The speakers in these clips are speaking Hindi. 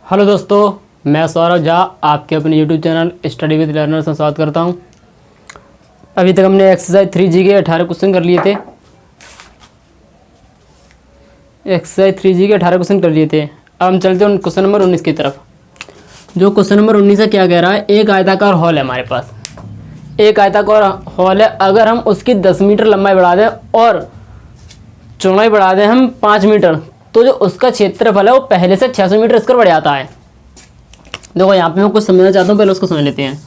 हेलो दोस्तों, मैं सौरभ झा आपके अपने YouTube channel study with learners में स्वागत करता हूं। अभी तक हमने एक्सरसाइज 3G के 18 क्वेश्चन कर लिए थे। अब हम चलते हैं क्वेश्चन नंबर 19 की तरफ। जो क्वेश्चन नंबर 19 है क्या कह रहा है, एक आयताकार हॉल है हमारे पास। एक आयताकार हॉल है, अगर हम उसकी 10 मीटर लंबाई बढ़ा दें और चौड़ाई बढ़ा दें हम 5 मीटर, तो जो उसका क्षेत्रफल है वो पहले से 600 मीटर स्क्वायर बढ़ जाता है। देखो यहाँ पे मैं कुछ समझना चाहता हूँ, पहले उसको समझ लेते हैं।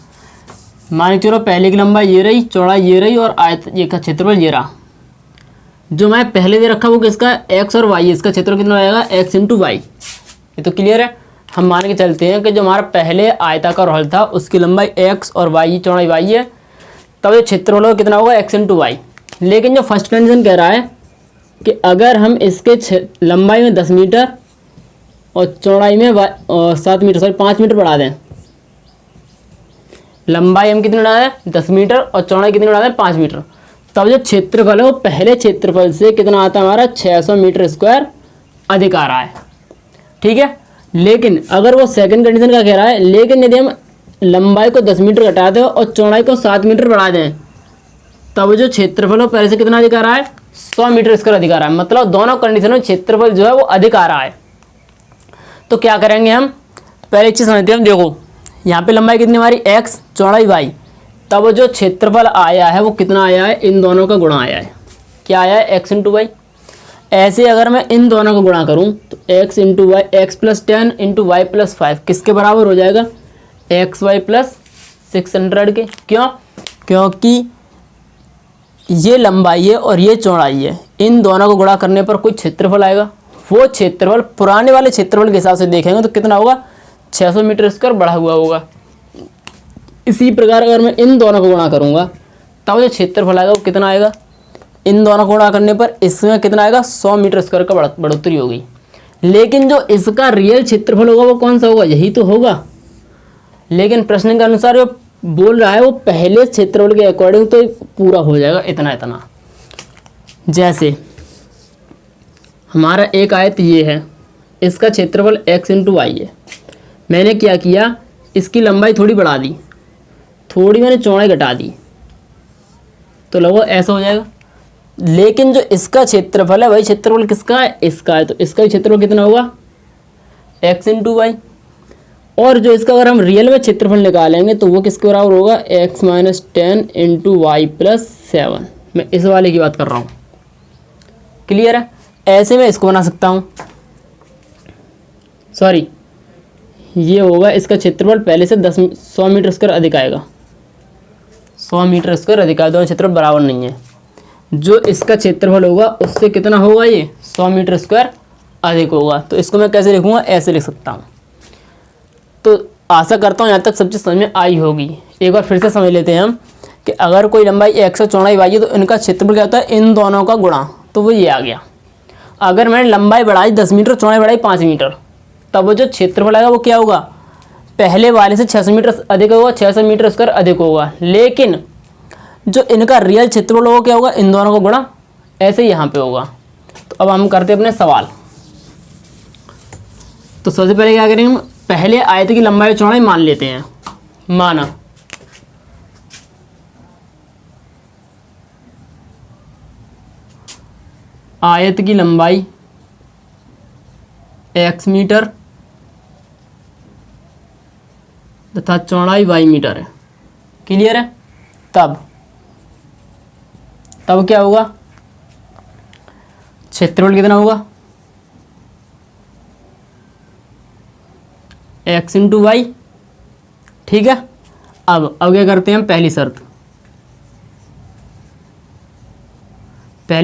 मान के चलो पहले की लंबाई ये रही, चौड़ाई ये रही और आयत ये का क्षेत्रफल ये रहा। जो मैं पहले दे रखा वो किसका, एक्स और वाई, इसका क्षेत्रफल कितना आएगा, एक्स इंटू वाई। ये तो क्लियर है। हम मान के चलते हैं कि जो हमारा पहले आयताकार हॉल था उसकी लंबाई एक्स और वाई, चौड़ाई वाई है, तब ये क्षेत्रफल कितना होगा, एक्स इंटू वाई। लेकिन जो फर्स्ट कंडीशन कह रहा है कि अगर हम इसके लंबाई में 10 मीटर और चौड़ाई में 5 मीटर बढ़ा दें। लंबाई हम कितनी बढ़ा दें, 10 मीटर और चौड़ाई कितनी बढ़ा दें, 5 मीटर, तब जो क्षेत्रफल है वो पहले क्षेत्रफल से कितना आता है हमारा, 600 मीटर स्क्वायर अधिक आ रहा है। ठीक है। लेकिन अगर वो सेकंड कंडीशन का कह रहा है, लेकिन यदि हम लंबाई को 10 मीटर घटा दें और चौड़ाई को 7 मीटर बढ़ा दें, तब जो क्षेत्रफल है पहले से कितना अधिक आ रहा है, 100 मीटर स्क्वायर अधिक आ रहा है। मतलब दोनों कंडीशन में क्षेत्रफल जो है वो अधिक आ रहा है। तो क्या करेंगे हम, पहले एक चीज़ समझते हैं हम। देखो यहाँ पे लंबाई कितनी हमारी, एक्स, चौड़ाई वाई, तब जो क्षेत्रफल आया है वो कितना आया है, इन दोनों का गुणा आया है। क्या आया है, एक्स इंटू वाई। ऐसे अगर मैं इन दोनों का गुणा करूँ तो x into y, x plus 10 into y plus 5 किसके बराबर हो जाएगा, एक्स वाई प्लस 600 के। क्यों, क्योंकि ये लंबाई है और ये चौड़ाई है, इन दोनों को गुणा करने पर कोई क्षेत्रफल आएगा। वो क्षेत्रफल पुराने वाले क्षेत्रफल के हिसाब से देखेंगे तो कितना होगा, 600 मीटर स्क्वायर बढ़ा हुआ होगा। इसी प्रकार अगर मैं इन दोनों को गुणा करूँगा तब जो क्षेत्रफल आएगा वो कितना आएगा, इन दोनों को गुणा करने पर इसमें कितना आएगा, 100 मीटर स्क्वायर का बढ़ोतरी होगी। लेकिन जो इसका रियल क्षेत्रफल होगा वो कौन सा होगा, यही तो होगा। लेकिन प्रश्न के अनुसार जो बोल रहा है वो पहले क्षेत्रफल के अकॉर्डिंग तो पूरा हो जाएगा इतना इतना। जैसे हमारा एक आयत ये है, इसका क्षेत्रफल एक्स इंटू वाई है। मैंने क्या किया, इसकी लंबाई थोड़ी बढ़ा दी, थोड़ी मैंने चौड़ाई घटा दी, तो लगभग ऐसा हो जाएगा। लेकिन जो इसका क्षेत्रफल है वही क्षेत्रफल किसका है, इसका है, तो इसका क्षेत्रफल कितना होगा, एक्स इंटू वाई। और जो इसका अगर हम रियल में क्षेत्रफल निकालेंगे तो वो किसके बराबर होगा, x minus 10 into y plus 7। मैं इस वाले की बात कर रहा हूँ। क्लियर है। ऐसे मैं इसको बना सकता हूँ, सॉरी ये होगा इसका क्षेत्रफल पहले से 100 मीटर स्क्वायर अधिक आएगा, 100 मीटर स्क्वायर अधिक आएगा। दोनों क्षेत्रफल बराबर नहीं है। जो इसका क्षेत्रफल होगा उससे कितना होगा, ये 100 मीटर स्क्वायर अधिक होगा। तो इसको मैं कैसे लिखूँगा, ऐसे लिख सकता हूँ। तो आशा करता हूँ यहाँ तक सब चीज़ समझ में आई होगी। एक बार फिर से समझ लेते हैं हम कि अगर कोई लंबाई एक्स और चौड़ाई वाई है तो इनका क्षेत्रफल क्या होता है, इन दोनों का गुणा, तो वो ये आ गया। अगर मैंने लंबाई बढ़ाई 10 मीटर, चौड़ाई बढ़ाई 5 मीटर, तब वो जो क्षेत्रफल आएगा वो क्या होगा, पहले वाले से 600 मीटर अधिक होगा, 600 मीटर स्क्वायर अधिक होगा। लेकिन जो इनका रियल क्षेत्रफल होगा क्या होगा, इन दोनों का गुणा। ऐसे ही यहाँ पे होगा। तो अब हम करते हैं अपने सवाल। तो सबसे पहले क्या करेंगे, हम पहले आयत की लंबाई और चौड़ाई मान लेते हैं। माना आयत की लंबाई x मीटर तथा चौड़ाई y मीटर है। क्लियर है। तब क्या होगा, क्षेत्रफल कितना होगा, x इंटू वाई। ठीक है। अब क्या करते हैं हम, पहली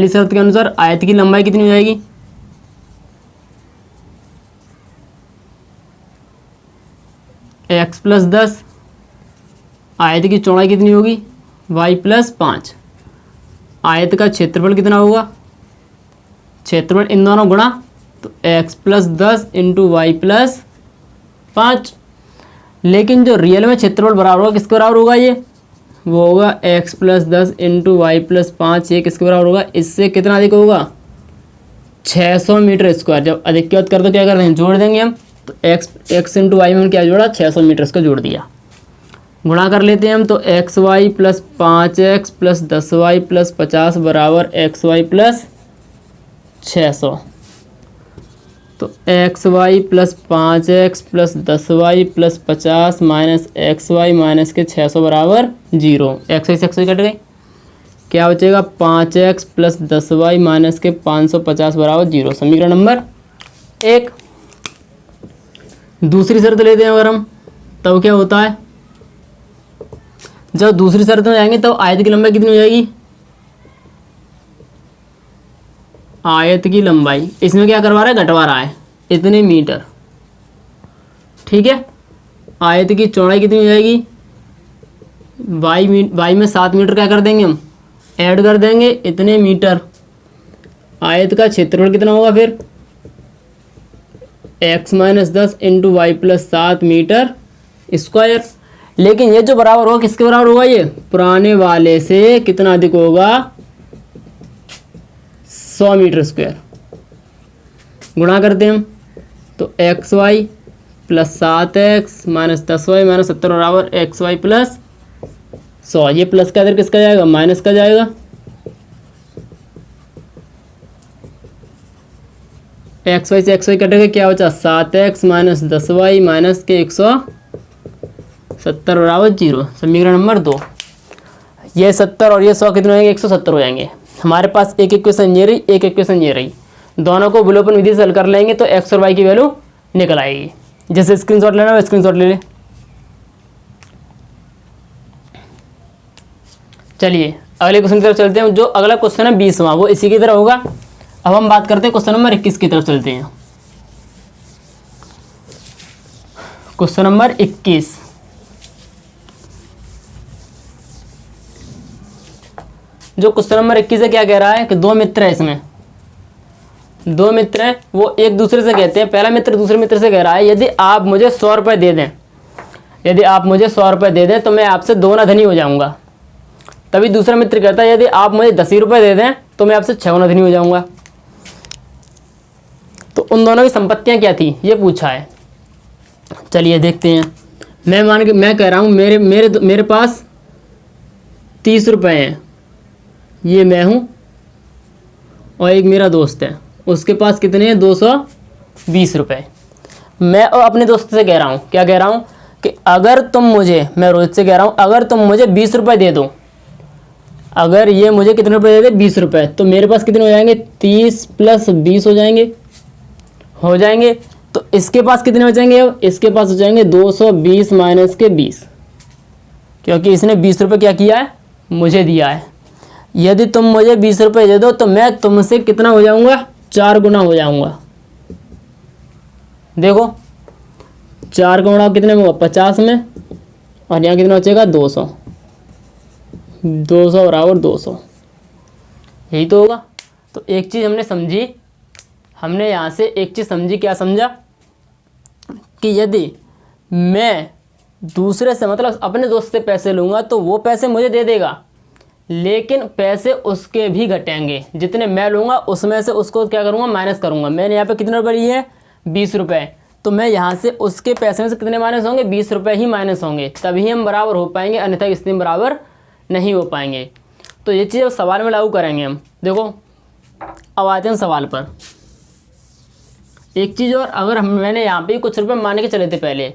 शर्त के अनुसार आयत की लंबाई कितनी हो जाएगी, x प्लस 10, आयत की चौड़ाई कितनी होगी, y प्लस 5। आयत का क्षेत्रफल कितना होगा, क्षेत्रफल इन दोनों गुणा, तो x plus 10 into y plus 5। लेकिन जो रियल में क्षेत्रफल बराबर होगा किसके बराबर होगा, ये वो होगा x plus 10 into y plus 5। ये किसके बराबर होगा, इससे कितना अधिक होगा, 600 मीटर स्क्वायर। जब अधिक की बात कर तो क्या कर देंगे, जोड़ देंगे हम, तो एक्स इंटू वाई में क्या जोड़ा, 600 मीटर इसको जोड़ दिया। गुणा कर लेते हैं हम, तो x y plus 5x plus 10y plus 50 बराबर एक्स वाई प्लस 600। तो x y plus 5x plus 10y plus 50 minus x y minus के 600 बराबर 0। एक्स वाई से एक्स वाई कट गई, क्या बचेगा 5x प्लस 10y माइनस के 550 बराबर 0। समीकरण नंबर 1। दूसरी शर्त लेते हैं अगर हम, तब क्या होता है, जब दूसरी शर्त में जाएंगे तब आयत की लंबाई कितनी हो जाएगी, आयत की लंबाई इसमें क्या करवा रहा है, घटवा रहा है, इतने मीटर। ठीक है, आयत की चौड़ाई कितनी हो जाएगी, वाई में 7 मीटर क्या कर देंगे हम, ऐड कर देंगे, इतने मीटर। आयत का क्षेत्रफल कितना होगा फिर, x minus 10 into y plus 7 metre square. लेकिन ये जो बराबर होगा किसके बराबर होगा, ये पुराने वाले से कितना अधिक होगा, 100 मीटर स्क्वायर। गुणा करते हैं हम, तो x y plus 7x minus 10y minus 70 बराबर एक्स वाई प्लस 100। ये प्लस का इधर किसका जाएगा, माइनस का जाएगा। एक्स वाई से एक्स वाई कटेगा, क्या बचा 7x माइनस 10y माइनस के 170 बराबर 0। समीकरण नंबर 2। ये 70 और ये 100 कितने हो जाएंगे, 170 हो जाएंगे। हमारे पास एक इक्वेशन ये रही, एक इक्वेशन ये रही, दोनों को विलोपन विधि से हल कर लेंगे तो एक्स और वाई की वैल्यू निकल आएगी। जैसे स्क्रीनशॉट लेना है स्क्रीनशॉट ले ले। चलिए अगले क्वेश्चन की तरफ चलते हैं। जो अगला क्वेश्चन है 20वां, वो इसी की तरह होगा। अब हम बात करते हैं क्वेश्चन नंबर 21 की तरफ चलते हैं। क्वेश्चन नंबर 21, जो क्वेश्चन नंबर 21 है क्या कह रहा है कि दो मित्र है, इसमें दो मित्र हैं, वो एक दूसरे से कहते हैं, पहला मित्र दूसरे मित्र से कह रहा है यदि आप मुझे 100 रुपये दे दें, यदि आप मुझे 100 रुपये दे दें तो मैं आपसे 2 गुना धनी हो जाऊंगा। तभी दूसरा मित्र कहता है यदि आप मुझे 10 ही रुपये दे दें तो मैं आपसे 6 गुना धनी हो जाऊंगा। तो उन दोनों की संपत्तियां क्या थी ये पूछा है। चलिए देखते हैं। मैं कह रहा हूँ मेरे पास 30 रुपये हैं, ये मैं हूँ, और एक मेरा दोस्त है, उसके पास कितने हैं 220 रुपये। मैं और अपने दोस्त से कह रहा हूँ, क्या कह रहा हूँ कि अगर तुम मुझे, मैं रोहित से कह रहा हूँ अगर तुम मुझे 20 रुपये दे दो, अगर ये मुझे कितने रुपये दे दे 20 रुपये, तो मेरे पास कितने हो जाएंगे 30 प्लस 20 हो जाएंगे। तो इसके पास कितने हो जाएंगे, अब इसके पास हो जाएंगे 220 माइनस के 20, क्योंकि इसने 20 रुपये क्या किया है, मुझे दिया है। यदि तुम मुझे 20 रुपये दे दो तो मैं तुमसे कितना हो जाऊंगा, 4 गुना हो जाऊंगा। देखो 4 का गुणा कितने में होगा 50 में, और यहाँ कितना बचेगा 200 बराबर 200, यही तो होगा। तो एक चीज़ हमने समझी, हमने यहाँ से एक चीज़ समझी, क्या समझा कि यदि मैं दूसरे से मतलब अपने दोस्त से पैसे लूँगा तो वो पैसे मुझे दे देगा, लेकिन पैसे उसके भी घटेंगे, जितने मैं लूँगा उसमें से उसको क्या करूँगा, माइनस करूँगा। मैंने यहाँ पे कितने रुपये लिए हैं 20 रुपये, तो मैं यहाँ से उसके पैसे में से कितने माइनस होंगे, 20 रुपये ही माइनस होंगे, तभी हम बराबर हो पाएंगे, अन्यथा इस दिन बराबर नहीं हो पाएंगे। तो ये चीज़ सवाल में लागू करेंगे हम। देखो अब आते हैं सवाल पर। एक चीज़ और, अगर मैंने यहाँ पे कुछ रुपये मान के चले थे पहले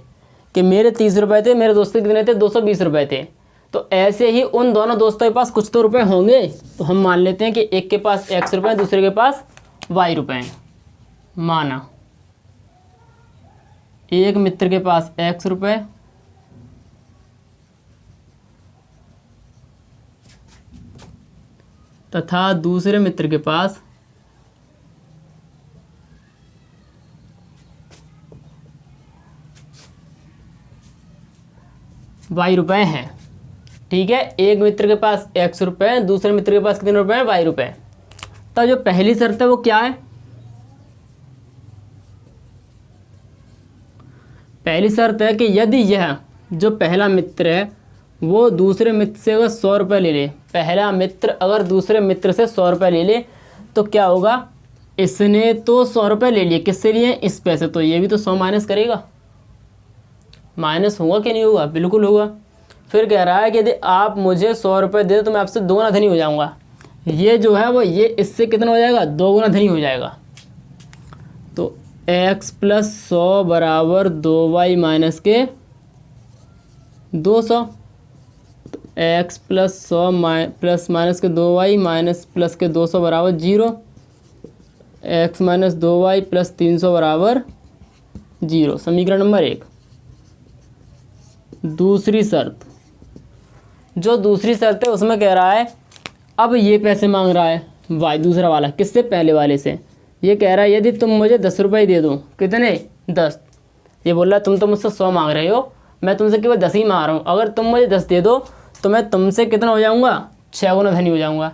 कि मेरे 30 रुपये थे, मेरे दोस्तों के कितने थे 220 रुपये थे, तो ऐसे ही उन दोनों दोस्तों के पास कुछ तो रुपए होंगे। तो हम मान लेते हैं कि एक के पास x रुपये, दूसरे के पास y रुपये हैं। माना एक मित्र के पास x रुपये तथा दूसरे मित्र के पास y रुपये हैं। ठीक है, एक मित्र के पास x रुपये, दूसरे मित्र के पास कितने रुपए हैं, y रुपये। तो जो पहली शर्त है वो क्या है, पहली शर्त है कि यदि यह जो पहला मित्र है वो दूसरे मित्र से अगर 100 रुपये ले ले, पहला मित्र अगर दूसरे मित्र से 100 रुपये ले ले तो क्या होगा, इसने तो 100 रुपये ले लिए, किससे लिए? इस पैसे, तो ये भी तो 100 माइनस करेगा। माइनस होगा कि नहीं होगा? बिल्कुल होगा। फिर कह रहा है कि यदि आप मुझे 100 रुपये दे दो तो मैं आपसे 2 गुना धनी हो जाऊंगा। ये जो है वो ये इससे कितना हो जाएगा? 2 गुना धनी हो जाएगा। तो x + 100 बराबर 2y माइनस के 200। तो x + 100 प्लस माइनस के 2y माइनस प्लस के 200 बराबर 0। x - 2y + 300 बराबर 0। समीकरण नंबर 1। दूसरी शर्त, जो दूसरी शर्त है उसमें कह रहा है, अब ये पैसे मांग रहा है y दूसरा वाला, किससे? पहले वाले से। ये कह रहा है यदि तुम मुझे 10 रुपये दे दो। कितने? 10। ये बोल रहा है तुम तो मुझसे 100 मांग रहे हो, मैं तुमसे केवल 10 ही मांग रहा हूँ। अगर तुम मुझे 10 दे दो तो मैं तुमसे कितना हो जाऊँगा? 6 गुना धनी हो जाऊँगा।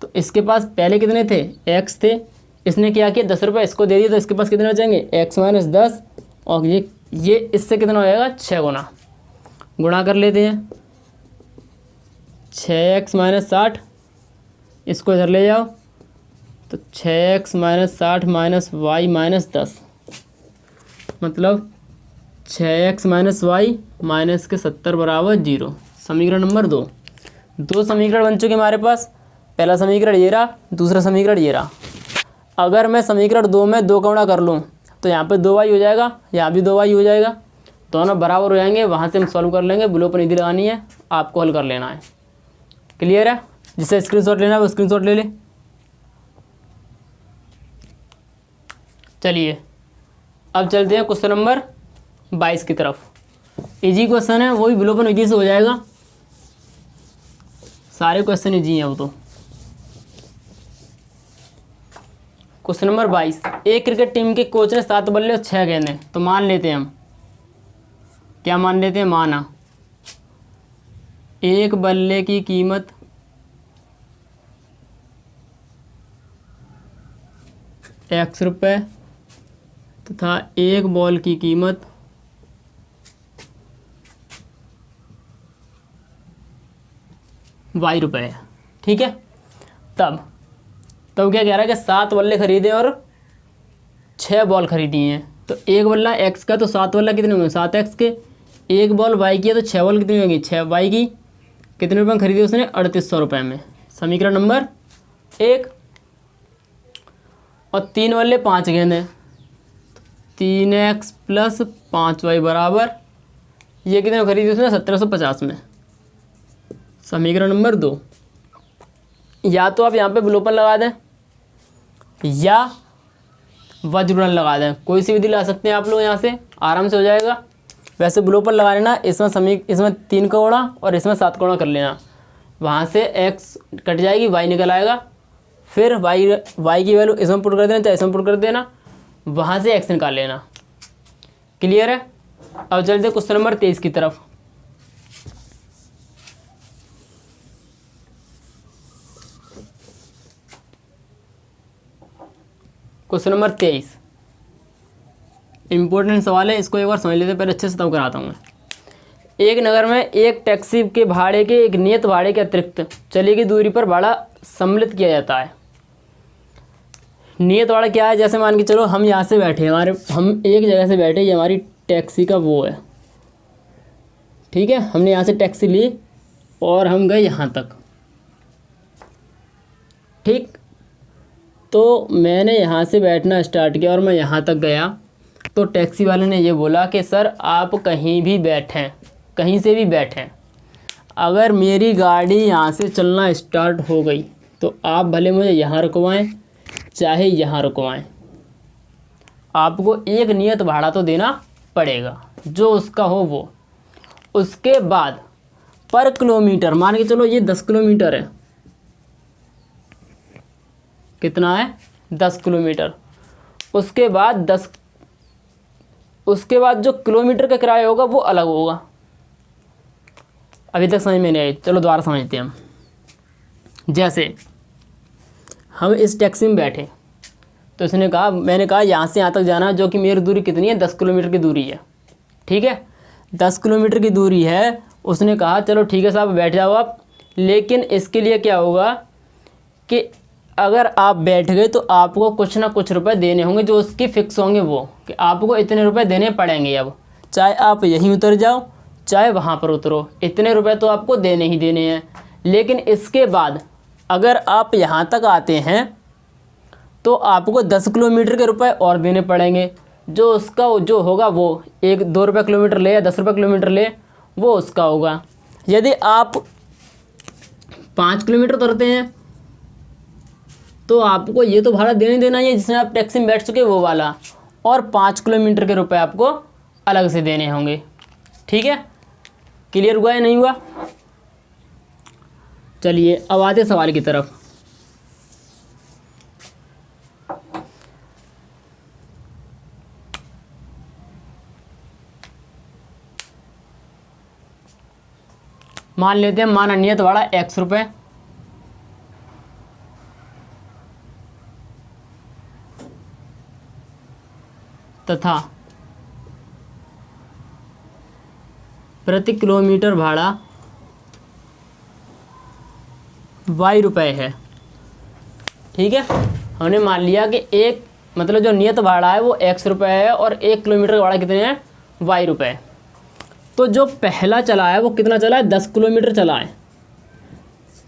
तो इसके पास पहले कितने थे? x थे। इसने क्या किया? 10 रुपये इसको दे दिए, तो इसके पास कितने हो जाएंगे? x - 10, और ये इससे कितना हो जाएगा? 6 गुना। गुणा कर लेते हैं। 6x - 60, इसको इधर ले जाओ, तो 6x - 60 माइनस y - 10, मतलब 6x - y माइनस के 70 बराबर 0। समीकरण नंबर 2। 2 समीकरण बन चुके हमारे पास। पहला समीकरण ये रहा, दूसरा समीकरण ये रहा। अगर मैं समीकरण 2 में 2 का गुणा कर लूँ तो यहाँ पे 2y हो जाएगा, यहाँ भी 2y हो जाएगा, दोनों बराबर हो जाएंगे। वहाँ से हम सॉल्व कर लेंगे, विलोपन लगानी है, आपको हल कर लेना है। क्लियर है? जिसे स्क्रीनशॉट लेना है वो स्क्रीनशॉट ले ले। चलिए अब चलते हैं क्वेश्चन नंबर 22 की तरफ। इजी क्वेश्चन है, वो भी विलोपन विधि से हो जाएगा। सारे क्वेश्चन इजी हैं वो तो। Question number 22। एक क्रिकेट टीम के कोच ने 7 बल्ले और 6 गेंदें, तो मान लेते हैं हम, क्या मान लेते हैं? माना एक बल्ले की कीमत x रुपये तथा एक बॉल की कीमत y रुपये है। ठीक है। तब क्या कह रहा है कि 7 बल्ले खरीदे और 6 बॉल खरीदी हैं। तो एक बल्ला x का, तो 7 बल्ला कितने होंगे? 7x के। एक बॉल y की है, तो 6 बॉल कितनी होंगी? 6y की। कितने रुपये में खरीदी उसने? 3800 रुपये में। समीकरण नंबर 1। और 3 बल्ले 5 गेंद, 3x + 5y बराबर, ये कितने में खरीदी उसने? 1750 में। समीकरण नंबर 2। या तो आप यहाँ पे विलोपन लगा दें या वज्रगुणन लगा दें, कोई सी विधि ला सकते हैं आप लोग, यहाँ से आराम से हो जाएगा। वैसे विलोपन लगा लेना, इसमें 3 का गुणा और इसमें 7 का गुणा कर लेना, वहाँ से x कट जाएगी, y निकल आएगा। फिर y की वैल्यू इसमें पुट कर देना, चाहे इसमें पुट कर देना, वहाँ से x निकाल लेना। क्लियर है? अब चलते हैं क्वेश्चन नंबर 23 की तरफ। क्वेश्चन नंबर 23 इम्पोर्टेंट सवाल है, इसको एक बार समझ लेते हैं, पहले अच्छे से तब कराता हूँ मैं। एक नगर में एक टैक्सी के भाड़े के एक नियत भाड़े के अतिरिक्त चली गई दूरी पर भाड़ा सम्मिलित किया जाता है। नियत भाड़ा क्या है? जैसे मान के चलो हम यहाँ से बैठे, हम एक जगह से बैठे, ये हमारी टैक्सी का वो है, ठीक है। हमने यहाँ से टैक्सी ली और हम गए यहाँ तक, ठीक। तो मैंने यहाँ से बैठना स्टार्ट किया और मैं यहाँ तक गया, तो टैक्सी वाले ने ये बोला कि सर आप कहीं भी बैठें, कहीं से भी बैठें, अगर मेरी गाड़ी यहाँ से चलना स्टार्ट हो गई तो आप भले मुझे यहाँ रुकवाएं चाहे यहाँ रुकवाएं, आपको एक नियत भाड़ा तो देना पड़ेगा, जो उसका हो वो। उसके बाद पर किलोमीटर, मान के चलो ये 10 किलोमीटर है, कितना है? 10 किलोमीटर। उसके बाद जो किलोमीटर का किराया होगा वो अलग होगा। अभी तक समझ में नहीं आई, चलो दोबारा समझते हैं हम। जैसे हम इस टैक्सी में बैठे, तो इसने कहा, मैंने कहा यहाँ से यहाँ तक जाना, जो कि मेरी दूरी कितनी है? 10 किलोमीटर की दूरी है, ठीक है। 10 किलोमीटर की दूरी है। उसने कहा चलो ठीक है साहब बैठ जाओ आप, लेकिन इसके लिए क्या होगा कि अगर आप बैठ गए तो आपको कुछ ना कुछ रुपए देने होंगे, जो उसकी फिक्स होंगे वो, कि आपको इतने रुपए देने पड़ेंगे। अब चाहे आप यहीं उतर जाओ चाहे वहाँ पर उतरो, इतने रुपए तो आपको देने ही देने हैं। लेकिन इसके बाद अगर आप यहाँ तक आते हैं तो आपको 10 किलोमीटर के रुपए और देने पड़ेंगे। जो उसका जो होगा वो 1-2 रुपये किलोमीटर ले या 10 रुपये किलोमीटर ले, वो उसका होगा। यदि आप 5 किलोमीटर उतरते हैं तो आपको ये तो भाड़ा देने देना ही है जिसमें आप टैक्सी में बैठ चुके वो वाला, और 5 किलोमीटर के रुपए आपको अलग से देने होंगे। ठीक है, क्लियर हुआ या नहीं हुआ? चलिए अब आते सवाल की तरफ। मान लेते हैं नियत भाड़ा X रुपये तथा प्रति किलोमीटर भाड़ा Y रुपये है। ठीक है, हमने मान लिया कि एक मतलब जो नियत भाड़ा है वो X रुपये है और 1 किलोमीटर का भाड़ा कितने हैं, Y रुपये। तो जो पहला चला है वो कितना चला है, 10 किलोमीटर चला है।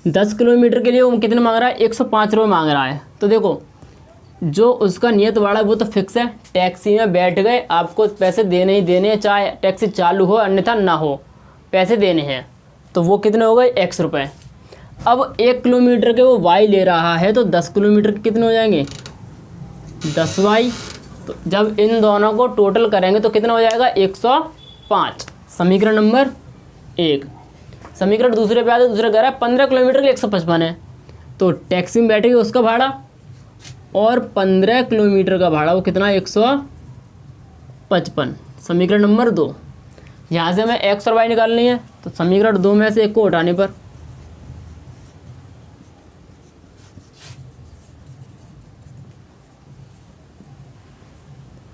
10 किलोमीटर के लिए वो कितने मांग रहा है, 105 रुपये मांग रहा है। तो देखो जो उसका नियत भाड़ा है वो तो फिक्स है, टैक्सी में बैठ गए आपको पैसे देने ही देने हैं, चाहे टैक्सी चालू हो अन्यथा ना हो, पैसे देने हैं। तो वो कितने हो गए, X रुपये। अब 1 किलोमीटर के वो Y ले रहा है तो 10 किलोमीटर के कितने हो जाएंगे, 10Y। तो जब इन दोनों को टोटल करेंगे तो कितना हो जाएगा, 105। समीकरण नंबर 1। समीकरण दूसरे पे आते दूसरे कह रहा है 15 किलोमीटर के 155 है। तो टैक्सी में बैठेगी उसका भाड़ा और 15 किलोमीटर का भाड़ा वो कितना, 155। समीकरण नंबर 2। यहाँ से हमें X और Y निकालनी है, तो समीकरण 2 में से एक को उठाने पर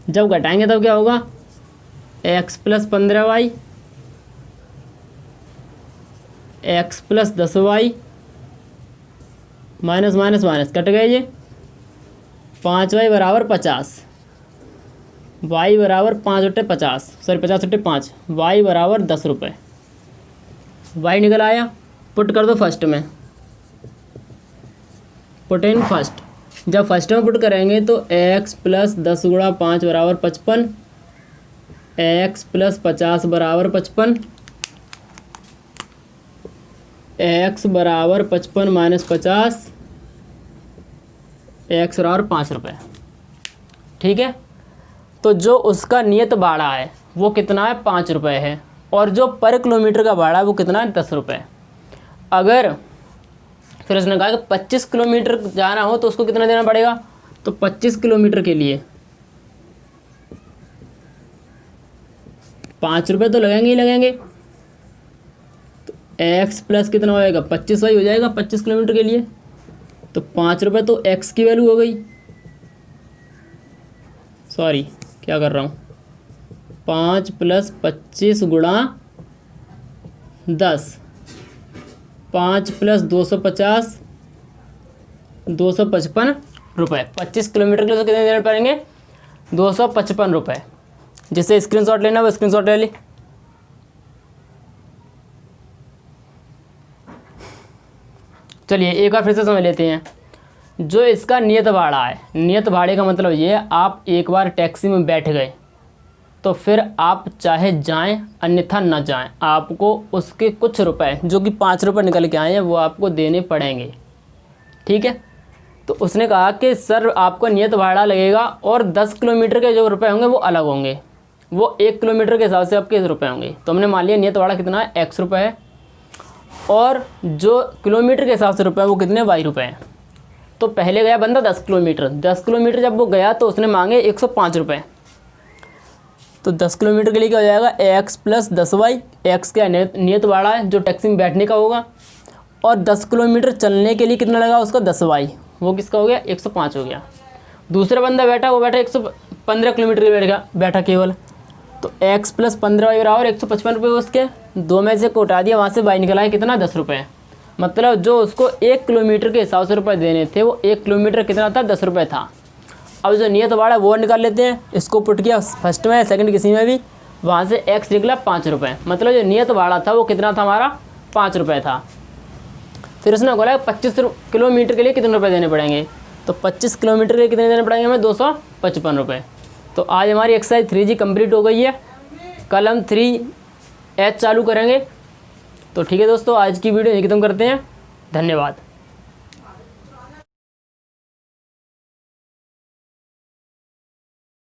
जब घटाएंगे तब क्या होगा, X + 15Y X + 10Y minus minus minus cut गए ये, 5Y = 50, Y = 5/50, सॉरी 50/5, Y = 10 रुपये। Y निकल आया, पुट कर दो फर्स्ट में, पुट इन फर्स्ट। जब फर्स्ट में पुट करेंगे तो X + 10 × 5 = 55, X + 50 = 55, X = 55 - 50, X = 5 रुपये। ठीक है, तो जो उसका नियत भाड़ा है वो कितना है, 5 रुपये है, और जो पर किलोमीटर का भाड़ा है वो कितना है, 10 रुपये। अगर फिर उसने कहा कि 25 किलोमीटर जाना हो तो उसको कितना देना पड़ेगा, तो 25 किलोमीटर के लिए 5 रुपये तो लगेंगे ही लगेंगे। तो X प्लस कितना हो जाएगा, 25Y हो जाएगा 25 किलोमीटर के लिए। तो 5 रुपये तो X की वैल्यू हो गई, सॉरी क्या कर रहा हूँ, 5 + 25 × 10, 5 + 250, 255 रुपये। 25 किलोमीटर के लिए तो कितने देने पड़ेंगे, 255 रुपये। जिससे स्क्रीनशॉट लेना वो स्क्रीनशॉट ले ले। चलिए एक बार फिर से समझ लेते हैं। जो इसका नियत भाड़ा है, नियत भाड़े का मतलब ये है आप एक बार टैक्सी में बैठ गए तो फिर आप चाहे जाएं अन्यथा ना जाएं, आपको उसके कुछ रुपए जो कि 5 रुपये निकल के आए हैं वो आपको देने पड़ेंगे। ठीक है, तो उसने कहा कि सर आपको नियत भाड़ा लगेगा और 10 किलोमीटर के जो रुपए होंगे वो अलग होंगे, वो 1 किलोमीटर के हिसाब से आपके रुपए होंगे। तो हमने मान लिया नियत भाड़ा कितना है, X रुपये है, और जो किलोमीटर के हिसाब से रुपए वो कितने, Y रुपये हैं। तो पहले गया बंदा 10 किलोमीटर, 10 किलोमीटर जब वो गया तो उसने मांगे 105 रुपये। तो 10 किलोमीटर के लिए क्या हो जाएगा, X + 10Y। X का नियत भाड़ा है जो टैक्सी में बैठने का होगा, और 10 किलोमीटर चलने के लिए कितना लगा उसका, 10Y, वो किसका हो गया, 105 हो गया। दूसरा बंदा बैठा, वो बैठा 115 किलोमीटर के बैठा केवल। तो X + 15Y = 155 रुपये उसके, दो में से को उठा दिया, वहाँ से Y निकला है कितना, 10 रुपये। मतलब जो उसको 1 किलोमीटर के हिसाब से रुपये देने थे वो 1 किलोमीटर कितना था, 10 रुपये था। अब जो नियत वाला है वो निकाल लेते हैं। इसको पुट किया फर्स्ट में, सेकंड किसी में भी, वहाँ से x निकला 5 रुपये। मतलब जो नियत भाड़ा था वो कितना था हमारा, 5 रुपये था। फिर उसने बोला 25 किलोमीटर के लिए कितने रुपये देने पड़ेंगे, तो 25 किलोमीटर के लिए कितने देने पड़ेंगे हमें, 255 रुपये। तो आज हमारी एक्सरसाइज 3G कंप्लीट हो गई है। कल हम 3H चालू करेंगे। तो ठीक है दोस्तों, आज की वीडियो यहीं खत्म करते हैं। धन्यवाद।